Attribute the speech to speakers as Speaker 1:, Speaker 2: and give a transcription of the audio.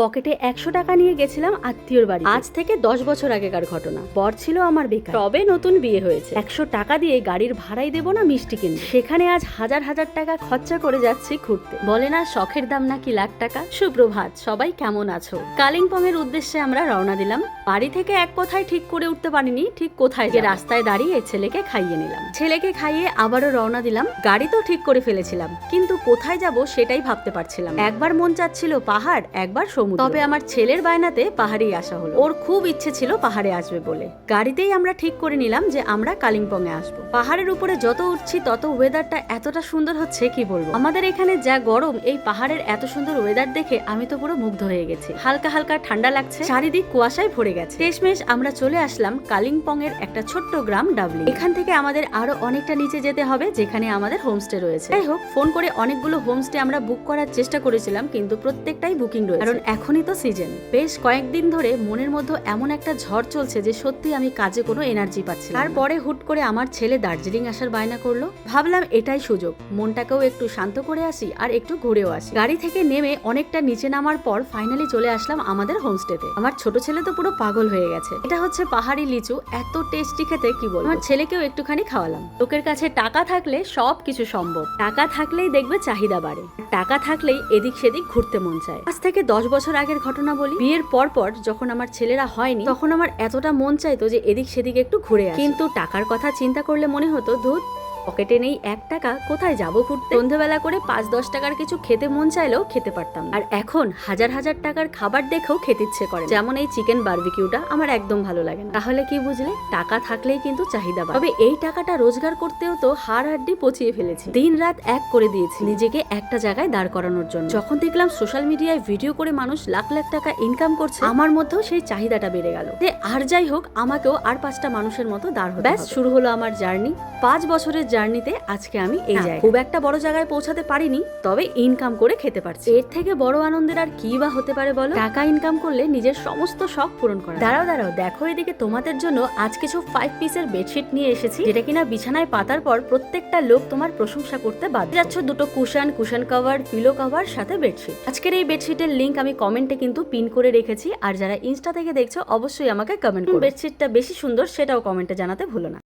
Speaker 1: পকেটে 100 টাকা নিয়ে গেছিলাম আত্মীয়র বাড়ি। আজ থেকে 10 বছর আগেকার ঘটনা। বর ছিল আমার বেকার, তবে নতুন বিয়ে হয়েছে। 100 টাকা দিয়ে গাড়ির ভাড়াই দেবো না মিষ্টি কিনতে। সেখানে আজ হাজার হাজার টাকা খরচা করে যাচ্ছি ঘুরতে। বলে না শখের দাম নাকি লাখ টাকা। সুপ্রভাত, সবাই কেমন আছো? কালিম্পং এর উদ্দেশ্যে আমরা রওনা দিলাম। বাড়ি থেকে এক কথায় ঠিক করে উঠতে পারিনি ঠিক কোথায়, যে রাস্তায় দাঁড়িয়ে ছেলেকে খাইয়ে নিলাম। ছেলেকে খাইয়ে আবারও রওনা দিলাম। গাড়ি তো ঠিক করে ফেলেছিলাম, কিন্তু কোথায় যাব সেটাই ভাবতে পারছিলাম। একবার মন চাচ্ছিল পাহাড়, একবার সমুদ্র। তবে আমার ছেলের বায়নাতে পাহাড়েই আসা হলো। ওর খুব ইচ্ছে ছিল পাহাড়ে আসবে বলে। গাড়িতেই আমরা ঠিক করে নিলাম যে আমরা কালিম্পং এ আসবো। পাহাড়ের উপরে যত উঠছি তত ওয়েদারটা এতটা সুন্দর হচ্ছে কি বলবো। আমাদের এখানে যা গরম, এই পাহাড়ের এত সুন্দর ওয়েদার দেখে আমি তো পুরো মুগ্ধ হয়ে গেছি। হালকা হালকা ঠান্ডা লাগছে, চারিদিক কুয়াশায় ভরে গেছে। শেষমেশ আমরা চলে আসলাম কালিম্পং এর একটা ছোট্ট গ্রাম ডাবলিং। এখান থেকে আমাদের আরো অনেকটা নিচে যেতে হবে, যেখানে আমাদের হোমস্টে রয়েছে। যাই হোক, ফোন করে অনেকগুলো হোমস্টে আমরা বুক করার চেষ্টা করেছিলাম, কিন্তু প্রত্যেকটাই বুকিং রয়েছে, কারণ এখনই তো সিজন। বেশ কয়েকদিন ধরে মনের মধ্যে এমন একটা ঝড় চলছে যে সত্যি আমি কাজে কোনো এনার্জি পাচ্ছি না। তারপরে হুট করে আমার ছেলে দার্জিলিং আসার বায়না করলো। ভাবলাম এটাই সুযোগ, মনটাকেও একটু শান্ত করে আসি আর একটু ঘুরেও আসি। গাড়ি থেকে নেমে অনেকটা নিচে নামার পর ফাইনালি চলে আসলাম আমাদের হোমস্টেতে। আমার ছোট ছেলে তো পুরো পাগল হয়ে গেছে। এটা হচ্ছে পাহাড়ি লিচু, এত টেস্টি খেতে কি বলবো। আমার ছেলেকেও একটুখানি খাওয়ালাম। লোকের কাছে টাকা থাকলে সব কিছু সম্ভব। টাকা থাকলেই দেখবে চাহিদা বাড়ে, টাকা থাকলেই এদিক সেদিক ঘুরতে মন চায়। আজ থেকে 10 বছর আগের ঘটনা বলি। বিয়ের পর যখন আমার ছেলেরা হয়নি, তখন আমার এতটা মন চাইতো যে এদিক সেদিক একটু ঘুরে আসি। কিন্তু টাকার কথা চিন্তা করলে মনে হতো ধুত, পকেটে নেই 1 টাকা, কোথায় যাবো ঘুরতে। সন্ধ্যেবেলা করে 5-10 টাকার কিছু খেতে মন চাইলেও খেতে পারতাম। আর এখন হাজার হাজার টাকার খাবার দেখেও খেতে ইচ্ছে করে। যেমন এই চিকেন বারবিকিউটা আমার একদম ভালো লাগে না। তাহলে কি বুঝলে, টাকা থাকলেই কিন্তু চাহিদা বাড়ে। তবে এই টাকাটা রোজগার করতেও তো হাড় হাড্ডি পচিয়ে ফেলেছি। দিন রাত এক করে দিয়েছি নিজেকে একটা জায়গায় দাঁড় করানোর জন্য। যখন দেখলাম সোশ্যাল মিডিয়ায় ভিডিও করে মানুষ লাখ লাখ টাকা ইনকাম করছে, আমার মধ্যেও সেই চাহিদাটা বেড়ে গেল যে আর যাই হোক, আমাকেও আর 5টা মানুষের মতো দাঁড় হতে হবে। ব্যাস শুরু হলো আমার জার্নি। 5 বছরের জার্নিতে আজকে আমি এই জায়গায়। খুব একটা বড় জায়গায় পৌঁছাতে পারিনি, তবে ইনকাম করে খেতে পারছি। এর থেকে বড় আনন্দের আর কি বা হতে পারে বলো। টাকা ইনকাম করলে নিজের সমস্ত শখ পূরণ করা। দাঁড়াও দেখো, এদিকে তোমাদের জন্য আজ কিছু 5 পিসের বেডশিট নিয়ে এসেছি, যেটা কিনা বিছানায় পাতার পর প্রত্যেকটা লোক তোমার প্রশংসা করতে বাধ্য। যাচ্ছ 2টো কুশন কভার, পিলো কভার, সাথে বেডশিট। আজকের এই বেডশিটের লিংক আমি কমেন্টে কিন্তু পিন করে রেখেছি। আর যারা ইনস্টা থেকে দেখছো অবশ্যই আমাকে কমেন্ট করো। বেডশিটটা বেশি সুন্দর সেটাও কমেন্টে জানাতে ভুলো না।